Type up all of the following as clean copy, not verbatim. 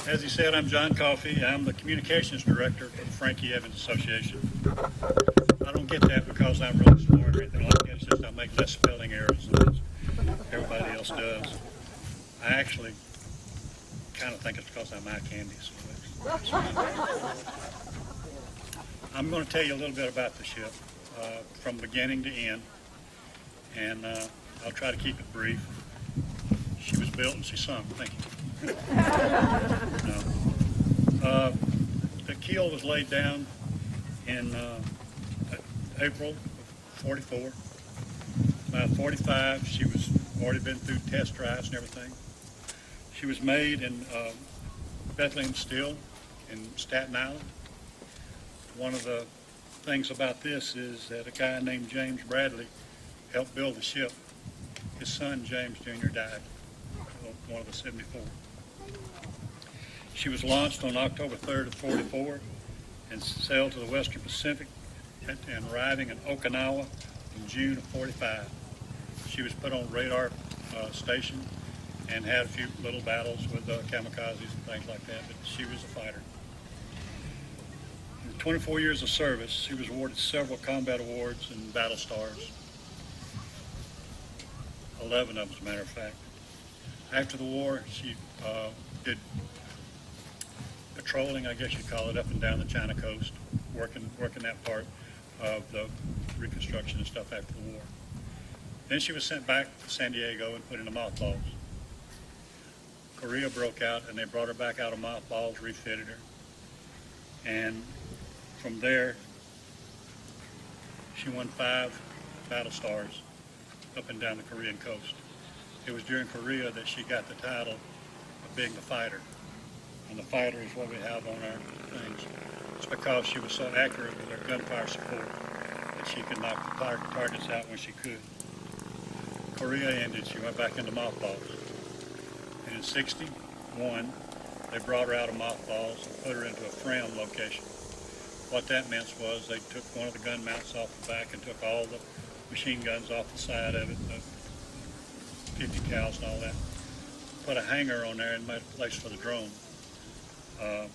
As he said, I'm John Coffey. I'm the Communications Director for the Frankie Evans Association. I don't get that because I'm really smart or anything like that. It's just I make less spelling errors than everybody else does. I actually kind of think it's because I'm eye candy. So I'm going to tell you a little bit about the ship from beginning to end, and I'll try to keep it brief. She was built and she sunk. Thank you. No. The keel was laid down in April of 44. By 45, she was already been through test drives and everything. She was made in Bethlehem Steel in Staten Island. One of the things about this is that a guy named James Bradley helped build the ship. His son, James Jr., died, one of the 74. She was launched on October 3rd of 44 and sailed to the Western Pacific and arriving in Okinawa in June of 45. She was put on radar station and had a few little battles with kamikazes and things like that, but she was a fighter. In 24 years of service, she was awarded several combat awards and battle stars. 11 of them, as a matter of fact. After the war, she did patrolling, I guess you'd call it, up and down the China coast, working that part of the reconstruction and stuff after the war. Then she was sent back to San Diego and put in the mothballs. Korea broke out and they brought her back out of mothballs, refitted her. And from there, she won 5 battle stars up and down the Korean coast. It was during Korea that she got the title of being the fighter. And the fighter is what we have on our things. It's because she was so accurate with her gunfire support that she could knock the targets out when she could. Korea ended, she went back into mothballs. And in 61, they brought her out of mothballs and put her into a FRAM location. What that meant was they took one of the gun mounts off the back and took all the machine guns off the side of it, the 50 cals and all that. Put a hanger on there and made a place for the drone. A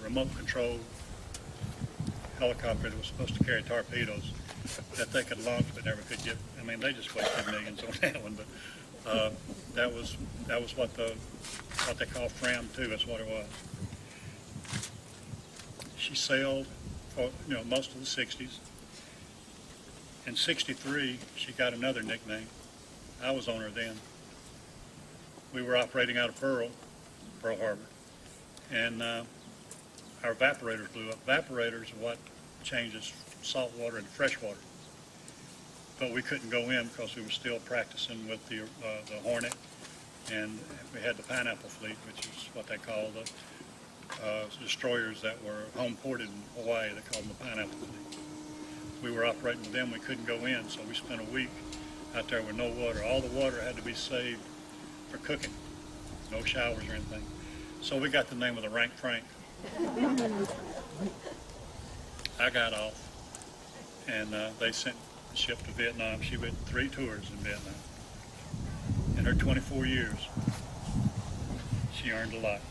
remote control helicopter that was supposed to carry torpedoes that they could launch but never could get. I mean, they just wasted millions on that one, but that was what they call FRAM 2. That's what it was. She sailed for most of the 60s. In 63, she got another nickname. I was on her then. We were operating out of Pearl Harbor, and our evaporators blew up. Evaporators are what changes salt water into fresh water. But we couldn't go in because we were still practicing with the Hornet, and we had the Pineapple Fleet, which is what they call the destroyers that were home ported in Hawaii. They called them the Pineapple Fleet. We were operating with them. We couldn't go in, so we spent a week out there with no water. All the water had to be saved for cooking. No showers or anything. So we got the name of the Rank Frank. I got off, and they sent the ship to Vietnam. She went 3 tours in Vietnam. In her 24 years, she earned a lot.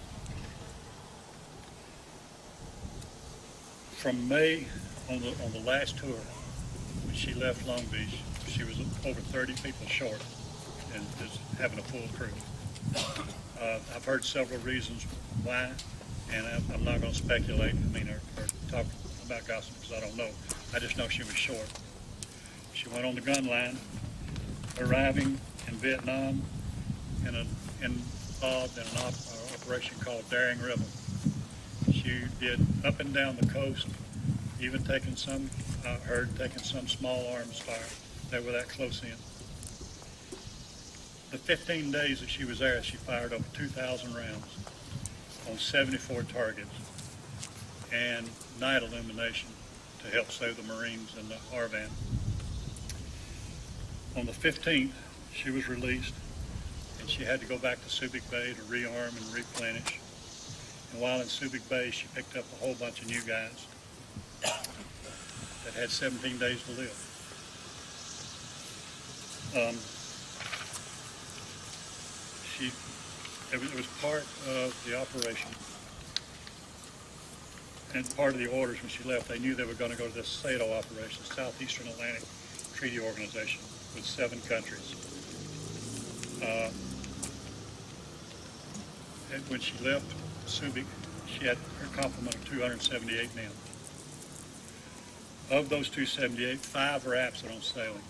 From May, on the last tour, when she left Long Beach, she was over 30 people short and just having a full crew. I've heard several reasons why, and I'm not going to speculate, or talk about gossip because I don't know. I just know she was short. She went on the gun line, arriving in Vietnam involved in an operation called Daring Rebel. She did up and down the coast, even taking some small arms fire. They were that close in. The 15 days that she was there, she fired over 2,000 rounds on 74 targets and night illumination to help save the Marines in the R-van. On the 15th, she was released, and she had to go back to Subic Bay to rearm and replenish. And while in Subic Bay, she picked up a whole bunch of new guys that had 17 days to live. She It was part of the operation and part of the orders when she left. They knew they were going to go to this SATO operation, Southeastern Atlantic Treaty Organization, with 7 countries. And when she left Sauvey, she had her complement of 278 men. Of those 278, 5 were absent on sailing.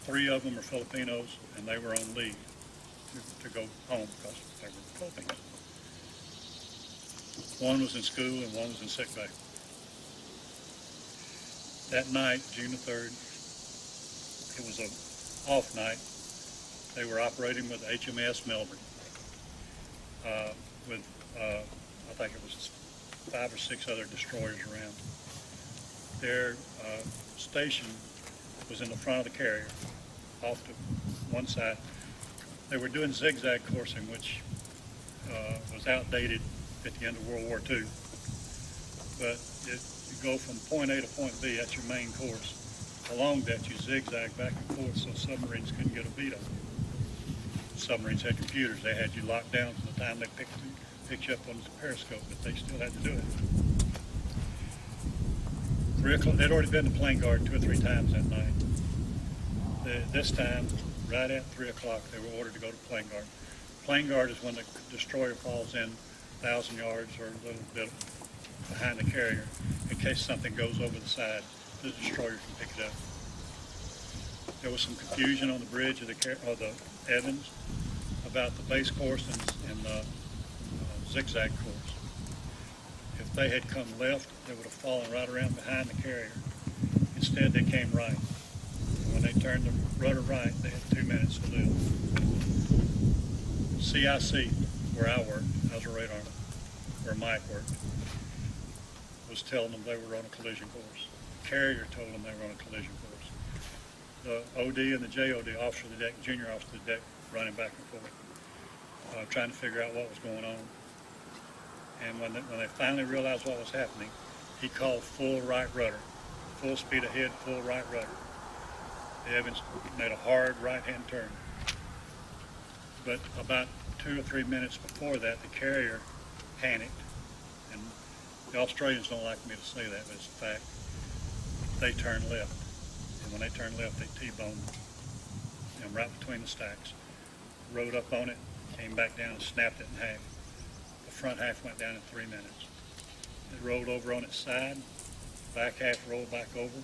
3 of them are Filipinos, and they were on leave to go home because they were Filipinos. 1 was in school and 1 was in sick bay. That night, June the 3rd, it was an off night. They were operating with H.M.A.S. Melbourne with, I think it was 5 or 6 other destroyers around. Their station was in the front of the carrier, off to one side. They were doing zigzag coursing, which was outdated at the end of World War II. But you go from point A to point B, that's your main course. Along that, you zigzag back and forth so submarines couldn't get a beat on you. Submarines had computers. They had you locked down from the time they picked you up on the periscope, but they still had to do it. 3 o'clock, they'd already been to plane guard 2 or 3 times that night. This time, right at 3 o'clock, they were ordered to go to plane guard. Plane guard is when the destroyer falls in 1,000 yards or a little bit behind the carrier in case something goes over the side. The destroyer can pick it up. There was some confusion on the bridge of the Evans about the base course and the zigzag course. If they had come left, they would have fallen right around behind the carrier. Instead, they came right. When they turned the rudder right, they had 2 minutes to live. CIC, where I worked, I was a radar, where Mike worked, was telling them they were on a collision course. The carrier told them they were on a collision course. The OD and the JOD, officer of the deck, junior officer of the deck, running back and forth, trying to figure out what was going on. And when they finally realized what was happening, he called full right rudder, full speed ahead, full right rudder. The Evans made a hard right-hand turn. But about 2 or 3 minutes before that, the carrier panicked. And the Australians don't like me to say that, but it's a fact. They turned left. And when they turned left, they T-boned them right between the stacks. Rode up on it, came back down and snapped it in half. The front half went down in 3 minutes. It rolled over on its side, back half rolled back over,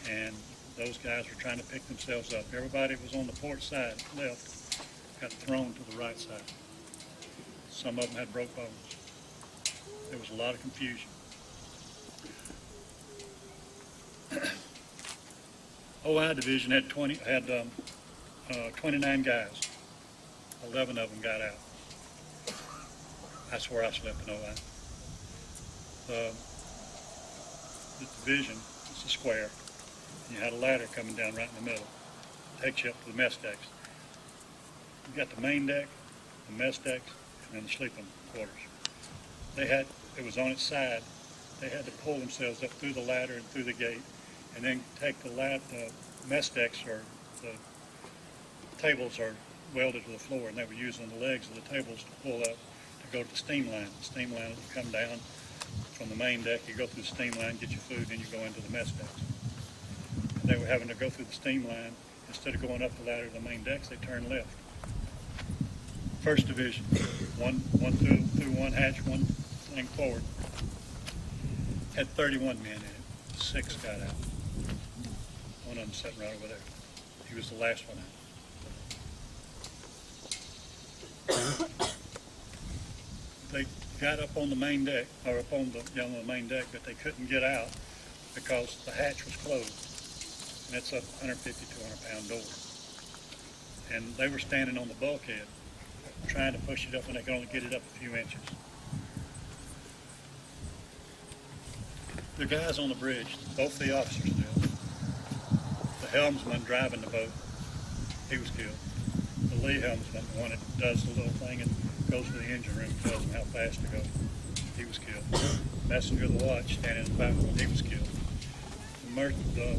and those guys were trying to pick themselves up. Everybody that was on the port side, left, got thrown to the right side. Some of them had broke bones. There was a lot of confusion. OI division had 29 guys. 11 of them got out. That's where I slept in OI. The division is a square. And you had a ladder coming down right in the middle. Takes you up to the mess decks. You got the main deck, the mess decks, and then the sleeping quarters. It was on its side. They had to pull themselves up through the ladder and through the gate, and then take the mess decks, or the tables are welded to the floor, and they were using the legs of the tables to pull up to go to the steam line. The steam line would come down from the main deck. You go through the steam line, get your food, then you go into the mess decks. And they were having to go through the steam line. Instead of going up the ladder to the main decks, they turned left. First division, one through one hatch, one thing forward, had 31 men in it. 6 got out. One of them sitting right over there. He was the last one out. They got up on the main deck, or up on the main deck, but they couldn't get out because the hatch was closed. And it's a 150, 200-pound door. And they were standing on the bulkhead, trying to push it up, and they could only get it up a few inches. The guys on the bridge, both the officers did. The helmsman driving the boat, he was killed. The lee helmsman, the one that does the little thing and goes to the engine room and tells them how fast to go, he was killed. Messenger of the watch standing in the back, he was killed. The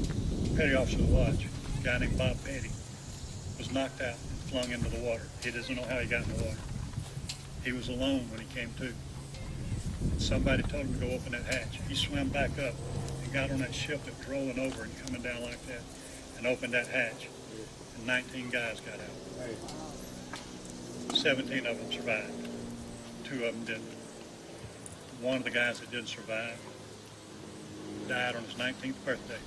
petty officer of the watch, a guy named Bob Petty, was knocked out and flung into the water. He doesn't know how he got in the water. He was alone when he came to. Somebody told him to go open that hatch. He swam back up and got on that ship that was rolling over and coming down like that and opened that hatch. And 19 guys got out. 17 of them survived. 2 of them didn't. One of the guys that didn't survive died on his 19th birthday.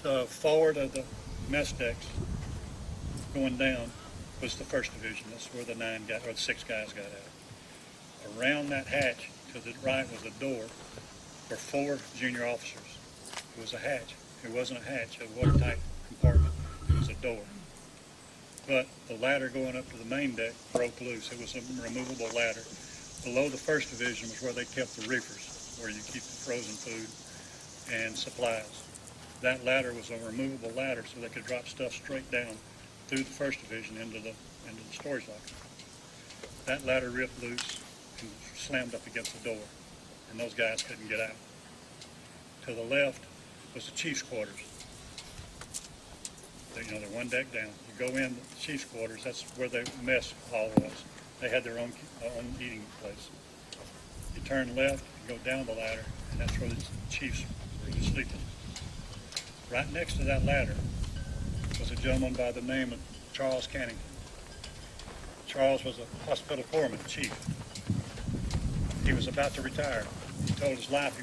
The forward of the mess decks going down was the 1st Division. That's where the 6 guys got out. Around that hatch to the right was a door for 4 junior officers. It was a hatch. It wasn't a hatch, a watertight compartment. It was a door. But the ladder going up to the main deck broke loose. It was a removable ladder. Below the 1st Division was where they kept the reefers, where you keep the frozen food and supplies. That ladder was a removable ladder so they could drop stuff straight down through the 1st Division into the storage locker. That ladder ripped loose and slammed up against the door, and those guys couldn't get out. To the left was the chief's quarters. They're one deck down. You go in the chief's quarters, that's where the mess hall was. They had their own eating place. You turn left and go down the ladder, and that's where the chiefs were sleeping. Right next to that ladder was a gentleman by the name of Charles Cannington. Charles was a hospital foreman, chief. He was about to retire. He told his wife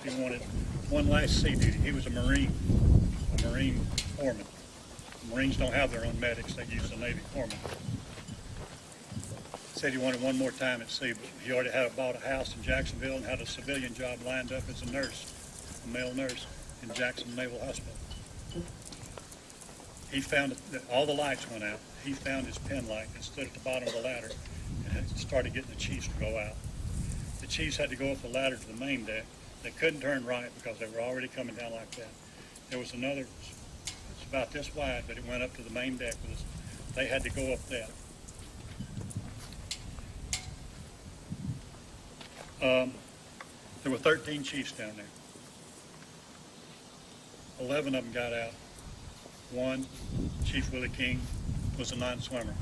he wanted one last sea duty. He was a Marine foreman. The Marines don't have their own medics. They use the Navy foreman. Said he wanted one more time at sea, but he already had bought a house in Jacksonville and had a civilian job lined up as a nurse, a male nurse, in Jackson Naval Hospital. He found that all the lights went out. He found his pen light and stood at the bottom of the ladder and started getting the chiefs to go out. The chiefs had to go up the ladder to the main deck. They couldn't turn right because they were already coming down like that. There was another, it's about this wide, but it went up to the main deck. They had to go up that. There were 13 chiefs down there. 11 of them got out. One, Chief Willie King, was a non-swimmer.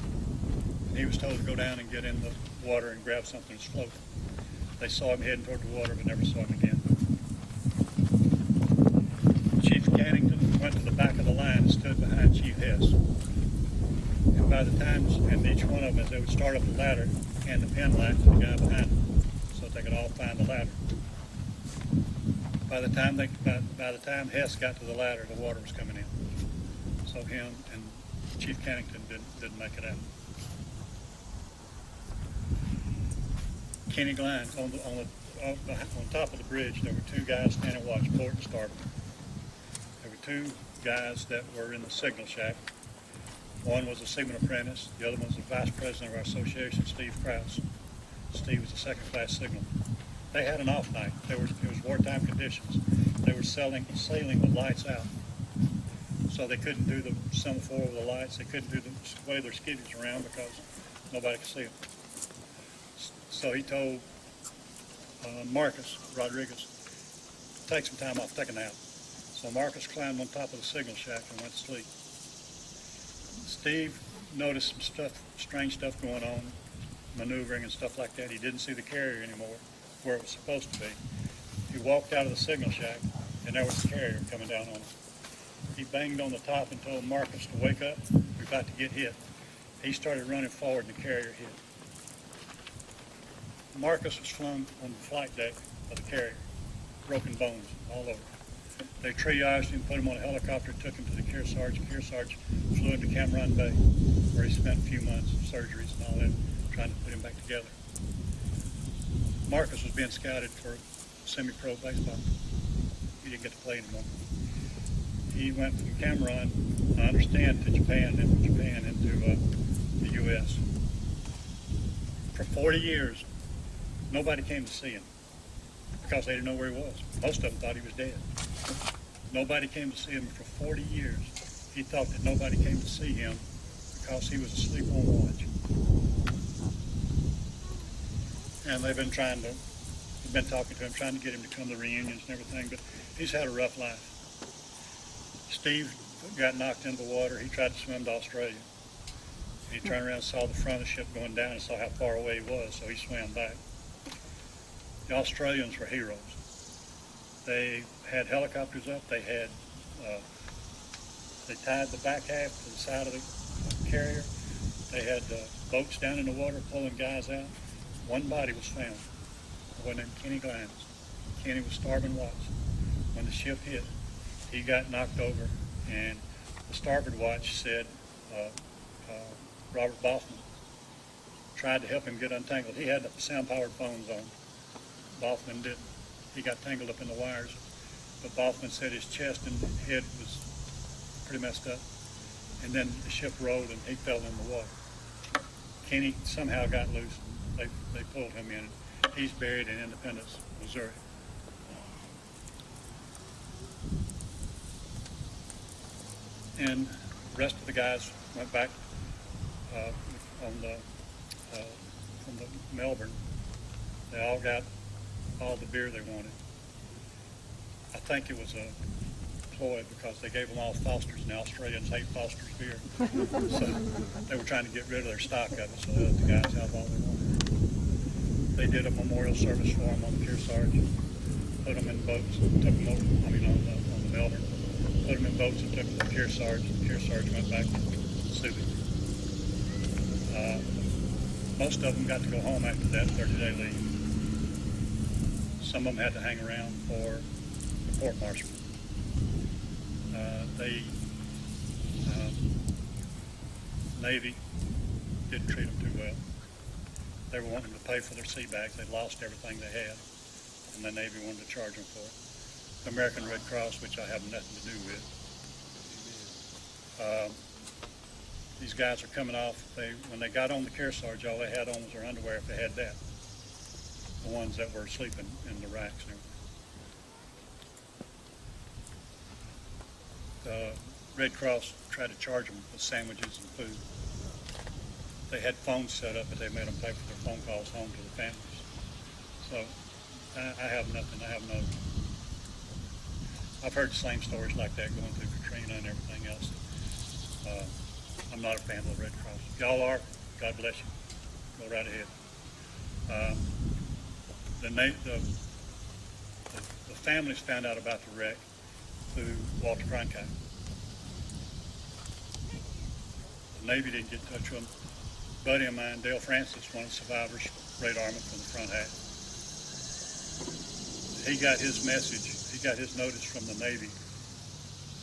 He was told to go down and get in the water and grab something that's floating. They saw him heading toward the water but never saw him again. Chief Cannington went to the back of the line and stood behind Chief Hess. And by the time, and each one of them, as they would start up the ladder, and the pen light to the guy behind them, so that they could all find the ladder. By the time Hess got to the ladder, the water was coming in. So him and Chief Cannington didn't make it out. Kenny Gline, on top of the bridge, there were 2 guys standing watch, port and starboard. There were 2 guys that were in the signal shack. One was a seaman apprentice. The other one was the vice president of our association, Steve Krause. Steve was a second-class signalman. They had an off night. It was wartime conditions. They were sailing with lights out. So they couldn't do the semaphore with the lights. They couldn't wave their skiddies around because nobody could see them. So he told Marcus Rodriguez, take some time off, take a nap. So Marcus climbed on top of the signal shack and went to sleep. Steve noticed some stuff, strange stuff going on, maneuvering and stuff like that. He didn't see the carrier anymore where it was supposed to be. He walked out of the signal shack and there was the carrier coming down on him. He banged on the top and told Marcus to wake up. We're about to get hit. He started running forward and the carrier hit. Marcus was flung on the flight deck of the carrier, broken bones all over. They triaged him, put him on a helicopter, took him to the Kearsarge. Kearsarge flew him to Cameron Bay, where he spent a few months of surgeries and all that, trying to put him back together. Marcus was being scouted for semi-pro baseball. He didn't get to play anymore. He went from Cameron, I understand, to Japan, and from Japan into the U.S. For 40 years, nobody came to see him because they didn't know where he was. Most of them thought he was dead. Nobody came to see him for 40 years. He thought that nobody came to see him because he was asleep on watch. And they've been talking to him, trying to get him to come to reunions and everything, but he's had a rough life. Steve got knocked into the water. He tried to swim to Australia. He turned around and saw the front of the ship going down and saw how far away he was, so he swam back. The Australians were heroes. They had helicopters up. They had they tied the back half to the side of the carrier. They had boats down in the water pulling guys out. One body was found. A boy named Kenny Glines. Kenny was starboard watch. When the ship hit, he got knocked over, and the starboard watch said Robert Boffman tried to help him get untangled. He had the sound-powered phones on. Boffman didn't. He got tangled up in the wires, but Boffman said his chest and head was pretty messed up. And then the ship rolled and he fell in the water. Kenny somehow got loose. They pulled him in. He's buried in Independence, Missouri. And the rest of the guys went back from the Melbourne. They all got all the beer they wanted. I think it was a ploy because they gave them all Foster's, and the Australians hate Foster's beer. So they were trying to get rid of their stock of it, so they let the guys have all they wanted. They did a memorial service for them on the Kearsarge, put them in boats, took them over, on the Melbourne, put them in boats and took them to the Kearsarge. The Kearsarge went back to Sauvey. Most of them got to go home after that 30-day leave. Some of them had to hang around for the court-martial. Navy didn't treat them too well. They were wanting to pay for their sea bags. They'd lost everything they had, and the Navy wanted to charge them for it. The American Red Cross, which I have nothing to do with. These guys are coming off. When they got on the Kearsarge, all they had on was their underwear if they had that. The ones that were sleeping in the racks and everything. The Red Cross tried to charge them with sandwiches and food. They had phones set up, but they made them pay for their phone calls home to the families. So I have nothing. I've heard the same stories like that going through Katrina and everything else. I'm not a fan of the Red Cross. If y'all are, God bless you. Go right ahead. The families found out about the wreck through Walter Cronkite. The Navy didn't get in touch with them. A buddy of mine, Dale Francis, one of the survivors, radarman from the front half. He got his message, he got his notice from the Navy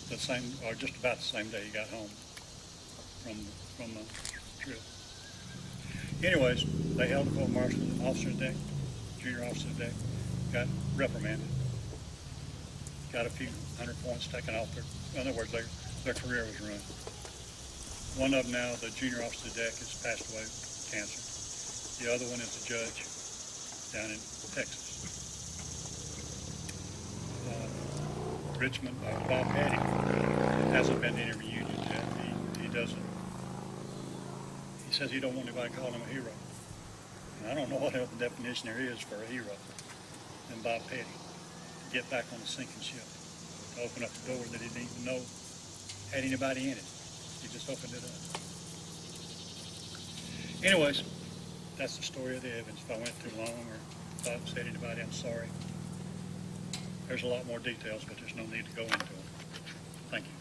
the same, or just about the same day he got home from the trip. Anyways, they held a court-martial. Officer deck, junior officer deck, got reprimanded. Got a few 100 points taken off their, in other words, their career was ruined. One of them now, the junior officer deck, has passed away with cancer. The other one is a judge down in Texas. Richmond, Bob Petty, hasn't been to any reunions yet. He doesn't. He says he don't want anybody calling him a hero. And I don't know what other definition there is for a hero than Bob Petty. To get back on the sinking ship, to open up the door that he didn't even know had anybody in it. He just opened it up. Anyways, that's the story of the Evans. If I went too long or if I upset anybody, I'm sorry. There's a lot more details, but there's no need to go into them. Thank you.